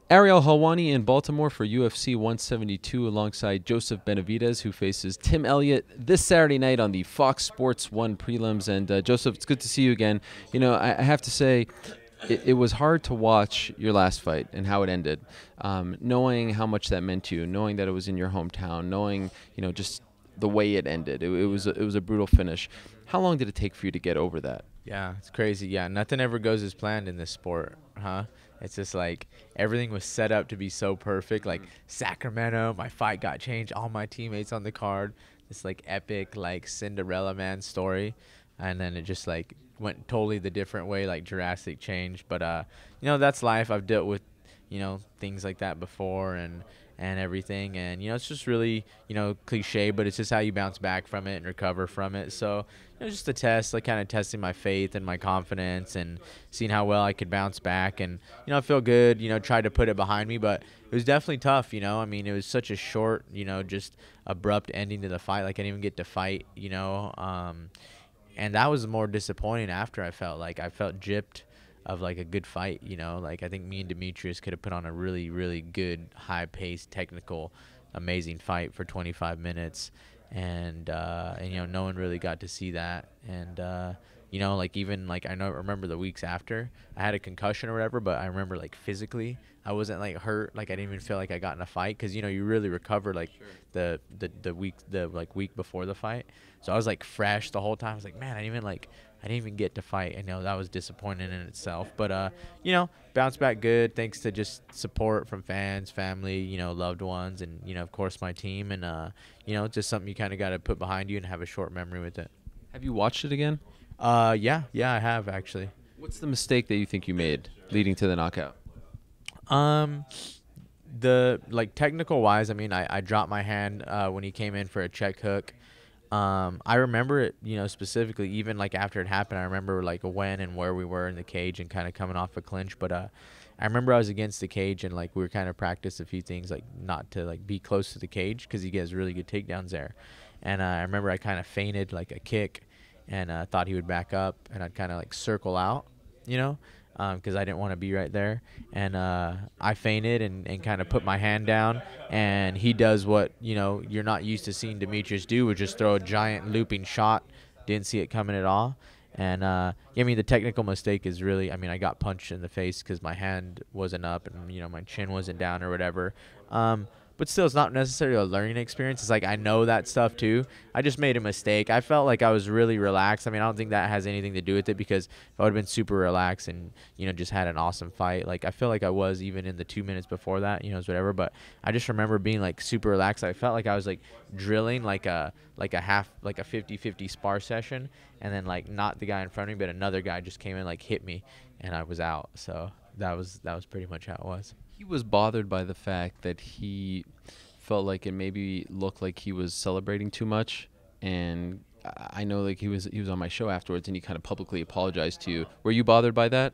Ariel Helwani in Baltimore for UFC 172 alongside Joseph Benavidez, who faces Tim Elliott this Saturday night on the Fox Sports 1 prelims. And Joseph, it's good to see you again. You know, I have to say, it was hard to watch your last fight and how it ended, knowing how much that meant to you, knowing that it was in your hometown, knowing, just the way it ended. It was a brutal finish. How long did it take for you to get over that? Yeah, it's crazy. Yeah, nothing ever goes as planned in this sport, huh? It's just like everything was set up to be so perfect. Like Sacramento, my fight got changed. All my teammates on the card. This like epic like Cinderella man story, and then it just like went totally the different way, like drastic change. But that's life. I've dealt with things like that before, and everything, and it's just really cliche, but it's just how you bounce back from it and recover from it. So just a test, like kind of testing my faith and my confidence and seeing how well I could bounce back. And I feel good, tried to put it behind me, but it was definitely tough. I mean, it was such a short, just abrupt ending to the fight. Like I didn't even get to fight, and that was more disappointing. After I felt gypped of like a good fight, like I think me and Demetrious could have put on a really, really good, high-paced, technical, amazing fight for 25 minutes, and no one really got to see that. And like even like remember the weeks after I had a concussion or whatever, but I remember like physically I wasn't like hurt, like I didn't even feel like I got in a fight, because you really recover like the week before the fight. So I was like fresh the whole time. I was like, man, I didn't even get to fight. I know that was disappointing in itself, but bounced back good thanks to just support from fans, family, loved ones, and of course my team, and just something you kind of got to put behind you and have a short memory with it. Have you watched it again? Yeah, I have actually. What's the mistake that you think you made leading to the knockout? The like technical wise, I mean, I dropped my hand when he came in for a check hook. I remember it, specifically, even like after it happened, I remember like when and where we were in the cage and kind of coming off a clinch. But I remember I was against the cage, and like we were kind of practiced a few things, like not to like be close to the cage, because he gets really good takedowns there. And I remember I kind of feinted like a kick, and thought he would back up, and I'd kind of like circle out, because I didn't want to be right there. And I feinted and kind of put my hand down, and he does what you're not used to seeing Demetrious do, which is throw a giant looping shot. Didn't see it coming at all. And I mean, the technical mistake is really, I mean, I got punched in the face because my hand wasn't up and my chin wasn't down or whatever. But still, it's not necessarily a learning experience. It's like I know that stuff too. I just made a mistake. I felt like I was really relaxed. I mean, I don't think that has anything to do with it, because if I would have been super relaxed and, just had an awesome fight, like I feel like I was even in the 2 minutes before that, whatever. But I just remember being like super relaxed. I felt like I was like drilling like a 50-50 spar session, and then like not the guy in front of me, but another guy just came in, like hit me, and I was out. So that was pretty much how it was. He was bothered by the fact that he felt like it maybe looked like he was celebrating too much, and I know like he was on my show afterwards, and he kind of publicly apologized to you. Were you bothered by that?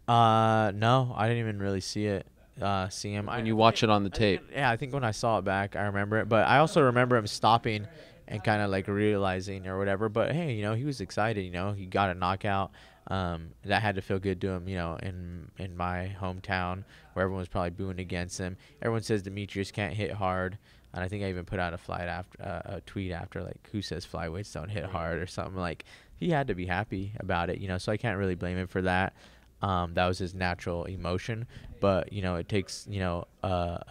No, I didn't even really see him. When you watch it on the tape. I think when I saw it back, I remember it. But I also remember him stopping and kind of like realizing or whatever. But hey, he was excited. He got a knockout. That had to feel good to him, in my hometown where everyone was probably booing against him. Everyone says Demetrious can't hit hard, and I think I even put out a tweet after, like, who says flyweights don't hit hard or something. Like, he had to be happy about it, so I can't really blame him for that. That was his natural emotion, but it takes an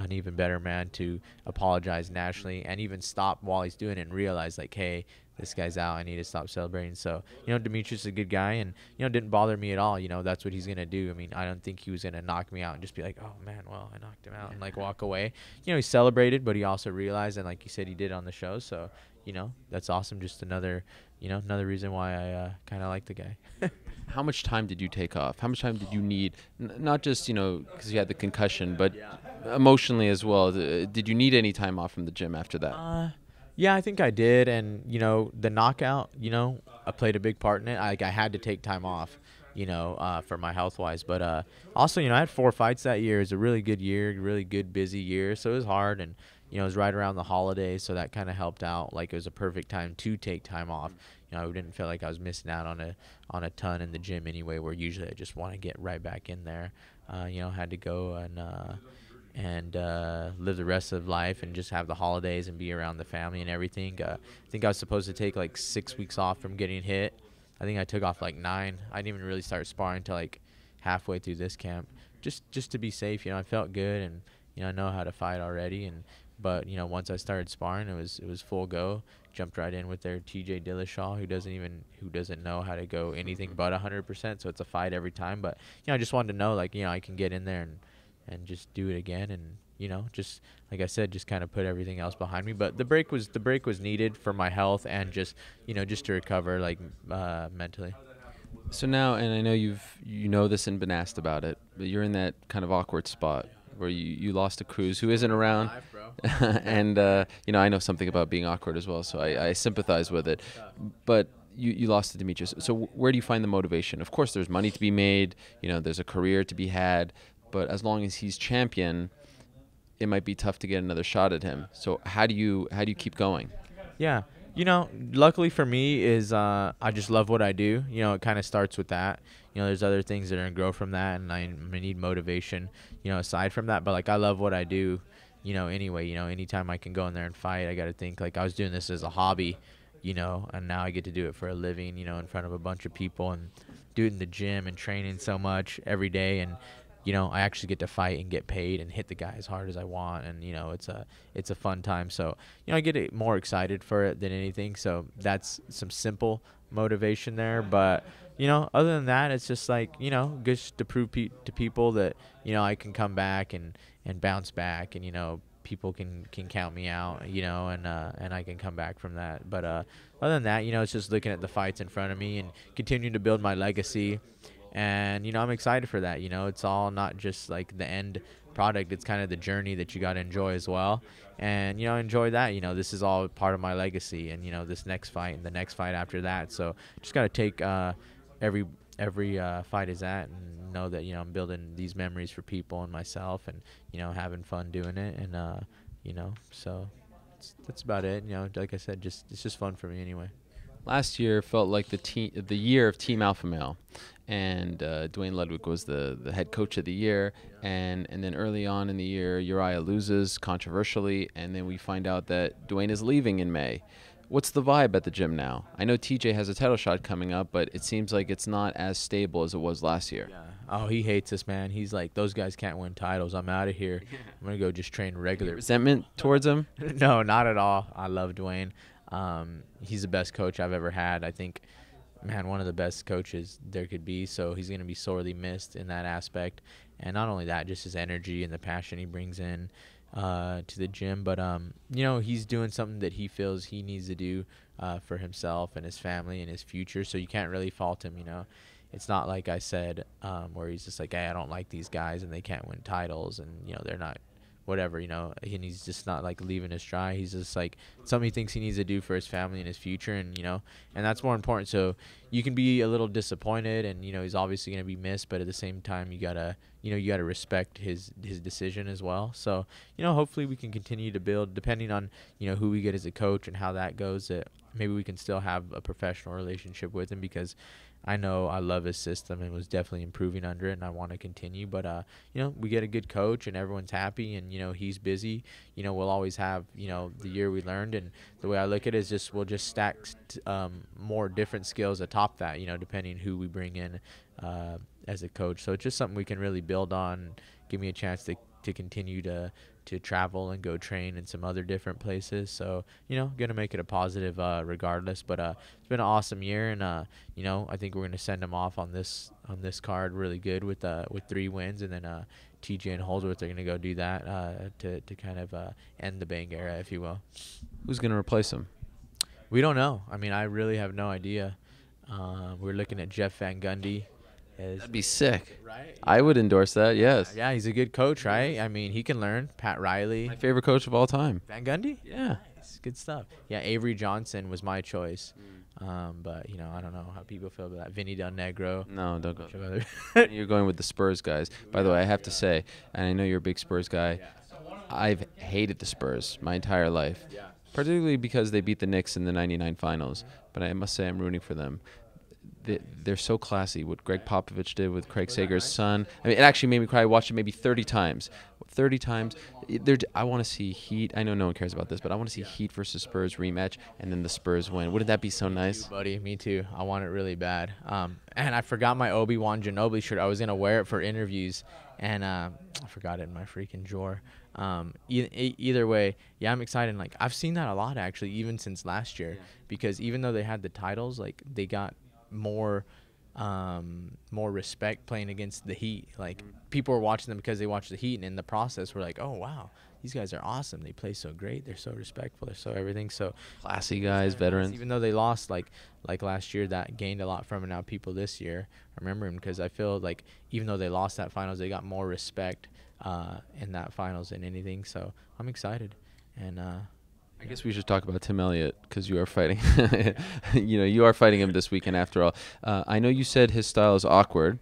even better man to apologize nationally and even stop while he's doing it and realize, like, hey, this guy's out, I need to stop celebrating. So Demetrious is a good guy, and didn't bother me at all. That's what he's gonna do. I mean, I don't think he was gonna knock me out and just be like, oh man, well, I knocked him out, and like walk away. He celebrated, but he also realized, and like you said, he did on the show. So that's awesome. Just another reason why I kind of like the guy. How much time did you take off? How much time did you need? Not just, because you had the concussion, but emotionally as well. Did you need any time off from the gym after that? Yeah, I think I did. And, the knockout, I played a big part in it. I had to take time off, for my health-wise. But also, I had 4 fights that year. It was a really good year, really good, busy year. So it was hard. And, you know, it was right around the holidays, so that kind of helped out. Like, it was a perfect time to take time off. You know, I didn't feel like I was missing out on a ton in the gym anyway, where usually I just want to get right back in there. You know, had to go and live the rest of life and just have the holidays and be around the family and everything. I think I was supposed to take like 6 weeks off from getting hit. I think I took off like 9. I didn't even really start sparring until like halfway through this camp, just to be safe. You know, I felt good, and you know, I know how to fight already. But you know, once I started sparring, it was full go. Jumped right in with their TJ Dillashaw, who doesn't know how to go anything but 100%. So it's a fight every time. But you know, I just wanted to know, like, you know, I can get in there and just do it again, and you know, just like I said, just kind of put everything else behind me. But the break was needed for my health, and just, you know, just to recover, like, mentally. So now, and I know you know this and been asked about it, but you're in that kind of awkward spot where you lost to Cruz, who isn't around, and you know, I know something about being awkward as well, so I sympathize with it. But you lost to Demetrious. So where do you find the motivation? Of course, there's money to be made. You know, there's a career to be had. But as long as he's champion, it might be tough to get another shot at him. So how do you keep going? Yeah. You know, luckily for me is I just love what I do. You know, it kind of starts with that. You know, there's other things that are going to grow from that, and I need motivation, you know, aside from that. But, like, I love what I do, you know, anyway. You know, anytime I can go in there and fight, I got to think, like, I was doing this as a hobby, you know, and now I get to do it for a living, you know, in front of a bunch of people, and do it in the gym and training so much every day. And you know, I actually get to fight and get paid and hit the guy as hard as I want, and you know, it's a fun time. So you know, I get more excited for it than anything. So that's some simple motivation there. But you know, other than that, it's just like, you know, just to prove to people that, you know, I can come back and bounce back, and you know, people can count me out, you know, and I can come back from that. But other than that, you know, it's just looking at the fights in front of me and continuing to build my legacy. And, you know, I'm excited for that. You know, it's all not just like the end product. It's kind of the journey that you got to enjoy as well. And, you know, enjoy that. You know, this is all part of my legacy, and, you know, this next fight and the next fight after that. So just got to take every fight as that, and know that, you know, I'm building these memories for people and myself, and, you know, having fun doing it. And, you know, so that's about it. You know, like I said, it's just fun for me anyway. Last year felt like the year of Team Alpha Male, and Dwayne Ludwig was the head coach of the year, and then early on in the year, Uriah loses controversially, and then we find out that Dwayne is leaving in May. What's the vibe at the gym now? I know TJ has a title shot coming up, but it seems like it's not as stable as it was last year. Yeah. Oh, he hates us, man. He's like, those guys can't win titles. I'm out of here. I'm going to go just train regular. Resentment towards him? No, not at all. I love Dwayne. He's the best coach I've ever had. I think, man, one of the best coaches there could be. So he's going to be sorely missed in that aspect. And not only that, just his energy and the passion he brings in to the gym. But, you know, he's doing something that he feels he needs to do for himself and his family and his future. So you can't really fault him, you know. It's not like I said, where he's just like, hey, I don't like these guys and they can't win titles, and, you know, they're not whatever, you know, and he's just not like leaving us dry. He's just like something he thinks he needs to do for his family and his future, and, you know, and that's more important. So you can be a little disappointed, and, you know, he's obviously going to be missed, but at the same time, you gotta respect his decision as well. So, you know, hopefully we can continue to build, depending on, you know, who we get as a coach and how that goes, that maybe we can still have a professional relationship with him, because I know I love his system and was definitely improving under it, and I want to continue. But, you know, we get a good coach and everyone's happy, and, you know, he's busy. You know, we'll always have, you know, the year we learned. And the way I look at it is just we'll just stack more different skills atop that, you know, depending who we bring in as a coach. So it's just something we can really build on, give me a chance to continue to travel and go train in some other different places. So, you know, going to make it a positive regardless. But it's been an awesome year, and, you know, I think we're going to send him off on this card really good with 3 wins, and then TJ and Holdsworth are going to go do that to kind of end the Bang era, if you will. Who's going to replace him? We don't know. I mean, I really have no idea. We're looking at Jeff Van Gundy. That'd be sick. Right? I would endorse that, yes. Yeah, he's a good coach, right? I mean, he can learn. Pat Riley. My favorite coach of all time. Van Gundy? Yeah. Nice. Good stuff. Yeah, Avery Johnson was my choice. But, you know, I don't know how people feel about that. Vinny Del Negro. No, don't go. You're going with the Spurs guys. By the way, I have to say, and I know you're a big Spurs guy, I've hated the Spurs my entire life, Yeah. particularly because they beat the Knicks in the '99 finals. But I must say I'm rooting for them. They're so classy. What Greg Popovich did with Craig Sager's son. I mean, it actually made me cry. I watched it maybe 30 times. 30 times. I want to see Heat. I know no one cares about this, but I want to see Heat versus Spurs rematch, and then the Spurs win. Wouldn't that be so nice? Buddy, me too. I want it really bad. And I forgot my Obi-Wan Kenobi shirt. I was gonna wear it for interviews, and I forgot it in my freaking drawer. Either way, yeah, I'm excited. Like I've seen that a lot actually, even since last year, because even though they had the titles, like they got more respect playing against the Heat. Like people were watching them because they watched the Heat, and in the process were like, oh wow, these guys are awesome. They play so great. They're so respectful. They're so everything. So Classy guys, veterans. even though they lost, like last year, that gained a lot from it. Now people this year remember him because I feel like even though they lost that finals, they got more respect in that finals than anything. So I'm excited, and I guess we should talk about Tim Elliott because you are fighting. You are fighting him this weekend after all. I know you said his style is awkward,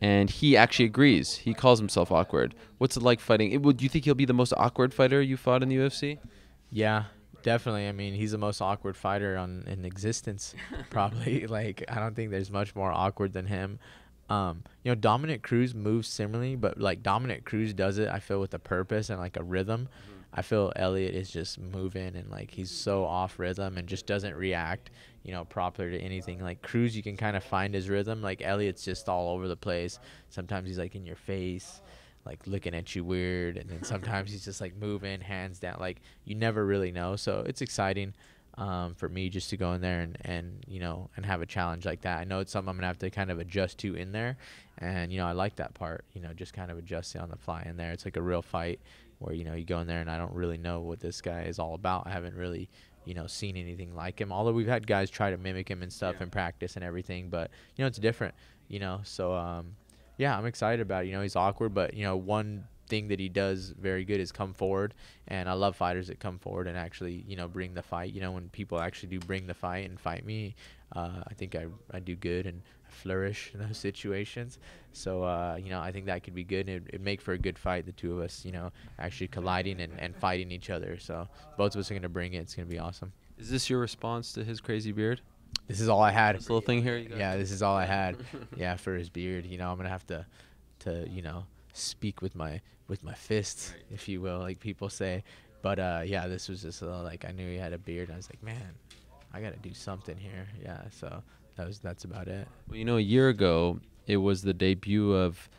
and he actually agrees. He calls himself awkward. What's it like fighting? Do you think he'll be the most awkward fighter you fought in the UFC? yeah, definitely. I mean, he's the most awkward fighter in existence, probably. Like, I don't think there's much more awkward than him. Dominic Cruz moves similarly, but like Dominic Cruz does it, I feel, with a purpose and like a rhythm. I feel Elliott is just moving and like he's so off rhythm and just doesn't react, proper to anything. Like Cruz, you can kind of find his rhythm. Like Elliott's just all over the place. Sometimes he's like in your face, like looking at you weird, and then sometimes he's just like moving, hands down. Like you never really know. So it's exciting for me just to go in there and have a challenge like that. I know it's something I'm gonna have to kind of adjust to in there, and I like that part. Just kind of adjusting on the fly in there. It's like a real fight where you go in there and I don't really know what this guy is all about. I haven't really seen anything like him, although we've had guys try to mimic him and stuff in practice and everything, but it's different. So yeah, I'm excited about it. He's awkward, but one thing that he does very good is come forward, and I love fighters that come forward and actually bring the fight. When people actually do bring the fight and fight me, I think I do good and flourish in those situations. So I think that could be good, and it'd make for a good fight, the two of us actually colliding and fighting each other. So both of us are going to bring it. It's going to be awesome. Is this your response to his crazy beard? This is all I had. This little thing here? Yeah, this is all I had. Yeah, for his beard. I'm going to have to speak with my fists, if you will, like people say. But yeah, this was just like I knew he had a beard, and I was like, man, I got to do something here. Yeah, so that's about it. Well, a year ago, it was the debut of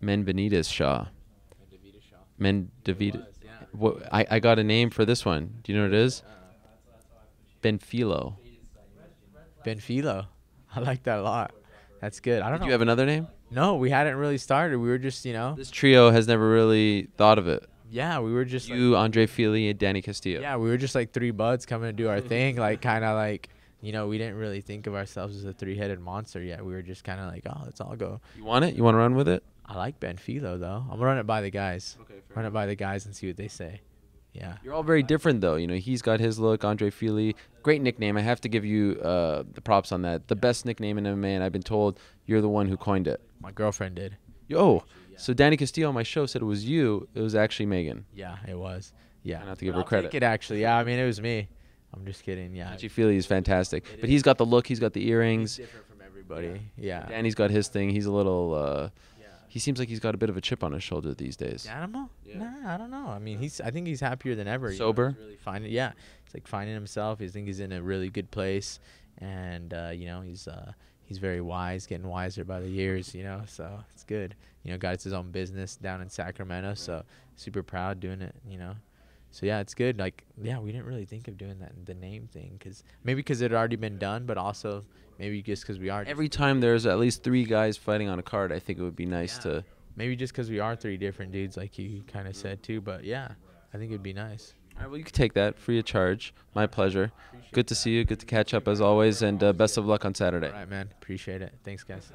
Benavidez Shaw. Benavidez. Yeah. What I got a name for this one. Do you know what it is? Benfilo. Benfilo. I like that a lot. That's good. I don't know. Do you have another name? No, we hadn't really started. We were just, This trio has never really thought of it. Yeah, we were just You, Andre Fili, and Danny Castillo. Yeah, we were just like three buds coming to do our thing, like kind of like, we didn't really think of ourselves as a three-headed monster yet. We were just kind of like, oh, let's all go. You want it? You want to run with it? I like Benfilo though. I'm gonna run it by the guys. Okay, Run it by the guys and see what they say. Yeah. You're all very different, though. He's got his look. Andre Fili, great nickname. I have to give you the props on that. The best nickname in MMA, and I've been told you're the one who coined it. My girlfriend did. Oh, so Danny Castillo on my show said it was you. It was actually Megan. Yeah, it was. Yeah. I have to give her I'll credit. take it actually. Yeah, I mean it was me. I'm just kidding. Yeah. Andre Fili is fantastic, but he's got the look. He's got the earrings. He's different from everybody. Yeah. Danny's got his thing. He's a little. He seems like he's got a bit of a chip on his shoulder these days. Animal? Yeah. Nah, I don't know. I mean, I think he's happier than ever. Sober? He's really finding, yeah, he's like finding himself. I think he's in a really good place, and he's very wise, getting wiser by the years. So it's good. Got his own business down in Sacramento, so super proud doing it. So yeah, it's good. Like yeah, we didn't really think of doing the name thing because it had already been done, but also maybe just because we are. Every time there's at least 3 guys fighting on a card, I think it would be nice to. Maybe just because we are 3 different dudes, like you kind of said too. But yeah, I think it'd be nice. All right, well, you can take that free of charge. My pleasure. Good to see you. Good to catch up as always, and best of luck on Saturday. All right, man. Appreciate it. Thanks, guys.